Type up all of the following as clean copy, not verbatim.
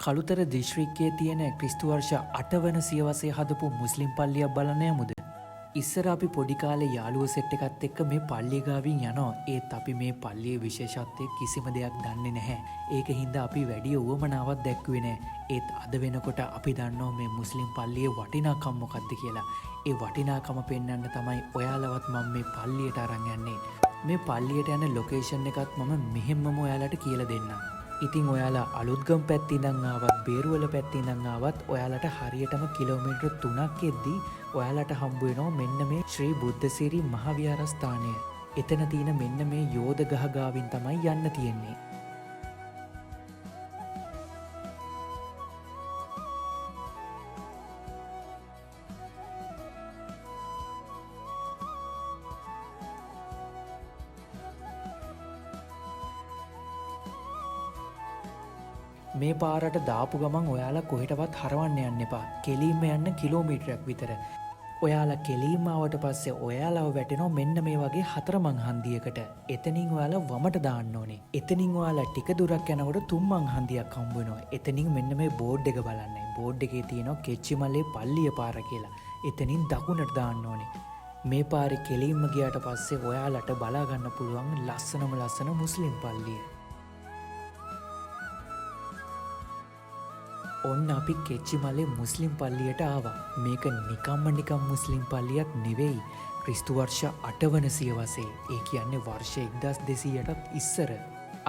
කළුතර දිස්ත්‍රික්කයේ තියෙන ක්‍රිස්තු වර්ෂ 8 වන සියවසේ හදපු මුස්ලිම් පල්ලියක් බලන්න යමුද? ඉස්සර අපි පොඩි කාලේ යාළුවෝ සෙට් එකත් එක්ක මේ පල්ලිය ගාවින් යනවා. ඒත් අපි මේ පල්ලියේ විශේෂත්වය කිසිම දෙයක් දන්නේ නැහැ. ඒක හින්දා අපි වැඩි උවමනාවක් දැක්ුවේ නැහැ. ඒත් අද වෙනකොට අපි දන්නවා මේ මුස්ලිම් පල්ලියේ වටිනාකම මොකක්ද කියලා. ඒ වටිනාකම පෙන්වන්න තමයි ඔයාලවත් මම මේ පල්ලියට අරන් යන්නේ. මේ පල්ලියට යන ලොකේෂන් එකත් මම මෙහෙම්මම ඔයාලට කියලා දෙන්නම්. ඉතින් ඔයාලා අලුත්ගම පැත්තේ ඉඳන් ආවත් බේරුවල පැත්තේ ඉඳන් ආවත් ඔයාලට හරියටම කිලෝමීටර් 3ක් එද්දී ඔයාලට හම්බ වෙනවා මෙන්න මේ ශ්‍රී බුද්ධසිරි මහවිහාරස්ථානය. එතන තියෙන මෙන්න මේ යෝධ ගහ ගාවින් තමයි යන්න තියෙන්නේ. මේ පාරට දාපු ගමන් ඔයාලා කොහෙටවත් හරවන්න යන්න එපා. කෙලින්ම යන්න කිලෝමීටරයක් විතර. ඔයාලා කෙලින්ම ආවට පස්සේ ඔයාලව වැටෙනවා මෙන්න මේ වගේ හතරමං හන්දියකට. එතනින් ඔයාලා වමට දාන්න ඕනේ. එතනින් ඔයාලා ටික දුරක් යනකොට තුන්මං හන්දියක් හම්බ වෙනවා. එතනින් මෙන්න මේ බෝඩ් එක බලන්න. බෝඩ් එකේ තියෙනවා කෙච්චිමලේ පල්ලිය පාර කියලා. එතනින් දකුණට දාන්න ඕනේ. මේ පාරේ කෙලින්ම ගියාට පස්සේ ඔයාලට බලා ගන්න පුළුවන් ලස්සන මුස්ලිම් පල්ලිය. ඔන්න අපි කෙච්චිමලේ මුස්ලිම් පල්ලියට ආවා. මේක නිකම් මුස්ලිම් පල්ලියක් නෙවෙයි. ක්‍රිස්තු වර්ෂ 8 වන සියවසේ. ඒ කියන්නේ වර්ෂ 1200ටත් ඉස්සර.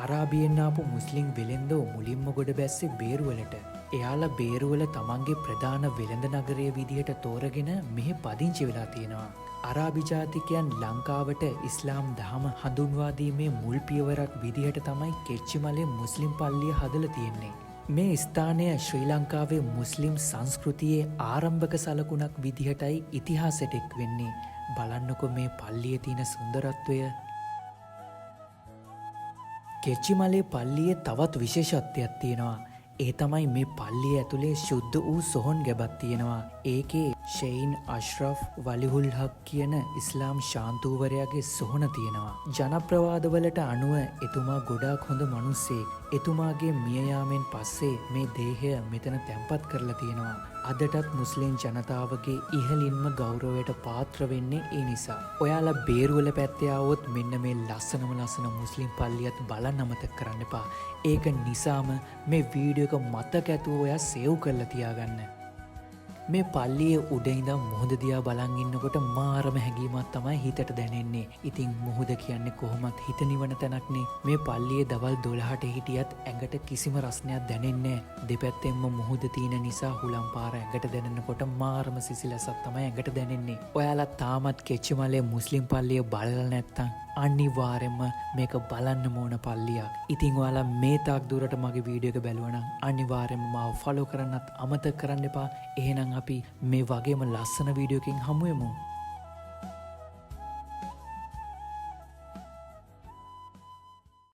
අරාබියෙන් ආපු මුස්ලිම් වෙළෙන්දෝ මුලින්ම ගොඩ බැස්සේ බේරුවලට. එයාලා බේරුවල තමන්ගේ ප්‍රධාන වෙළඳ නගරය විදිහට තෝරගෙන මෙහි පදිංචි වෙලා තියෙනවා. අරාබි ජාතිකයන් ලංකාවට ඉස්ලාම් දහම හඳුන්වා දීමේ මුල් පියවරක් විදිහට තමයි කෙච්චිමලේ මුස්ලිම් පල්ලිය හදලා තියෙන්නේ. මේ ස්ථානය ශ්‍රී ලංකාවේ මුස්ලිම් සංස්කෘතියේ ආරම්භක සලකුණක් විදිහටයි ඉතිහාසයට එක් වෙන්නේ. බලන්නකො මේ පල්ලියේ තියෙන සුන්දරත්වය. කෙච්චිමලේ පල්ලියේ තවත් විශේෂත්වයක් තියෙනවා. ඒ තමයි මේ පල්ලිය ඇතුලේ ශුද්ධ වූ සොහොන් ගැබක් තියෙනවා. ඒකේ ෂෙයින් අශ්රෆ් වලිහුල් හක් කියන ඉස්ලාම් ශාන්තූවරයාගේ සොහොන තියෙනවා. ජනප්‍රවාදවලට අනුව එතුමා ගොඩාක් හොඳ මිනිස්සෙක්. එතුමාගේ මිය යාමෙන් පස්සේ මේ දේහය මෙතන තැන්පත් කරලා තියෙනවා. අදටත් මුස්ලිම් ජනතාවගේ ඉහළින්ම ගෞරවයට පාත්‍ර වෙන්නේ ඒ නිසා. ඔයාලා බේරුවල පැත්තේ ආවොත් මෙන්න මේ ලස්සන මුස්ලිම් පල්ලියත් බලන්න අමතක කරන්න එපා. ඒක නිසාම මේ වීඩියෝ එක මතක ඇතුව ඔයා සේව් කරලා තියාගන්න. මේ පල්ලියේ උඩ ඉඳන් මුහුද දිහා බලන් ඉන්නකොට මාරම හැඟීමක් තමයි හිතට දැනෙන්නේ. ඉතින් මුහුද කියන්නේ කොහොමත් හිත නිවන තැනක්නේ. මේ පල්ලියේ දවල් 12ට හිටියත් ඇඟට කිසිම රසණයක් දැනෙන්නේ නැහැ. දෙපැත්තෙන්ම මුහුද තියෙන නිසා හුලම් පාර ඇඟට දැනෙනකොට මාරම සිසිලසක් තමයි ඇඟට දැනෙන්නේ. ඔයාලා තාමත් කෙච්චිමලේ මුස්ලිම් පල්ලිය බලලා නැත්නම් අනිවාර්යෙන්ම මේක බලන්න ඕන පල්ලියක්. ඉතින් ඔයාලා මේ තාක් දුරට මගේ වීඩියෝ එක බැලුවා නම් අනිවාර්යෙන්ම මාව ෆලෝ කරන්නත් අමතක කරන්න එපා. එහෙනම් අපි මේ වගේම ලස්සන වීඩියෝ එකකින් හමු වෙමු.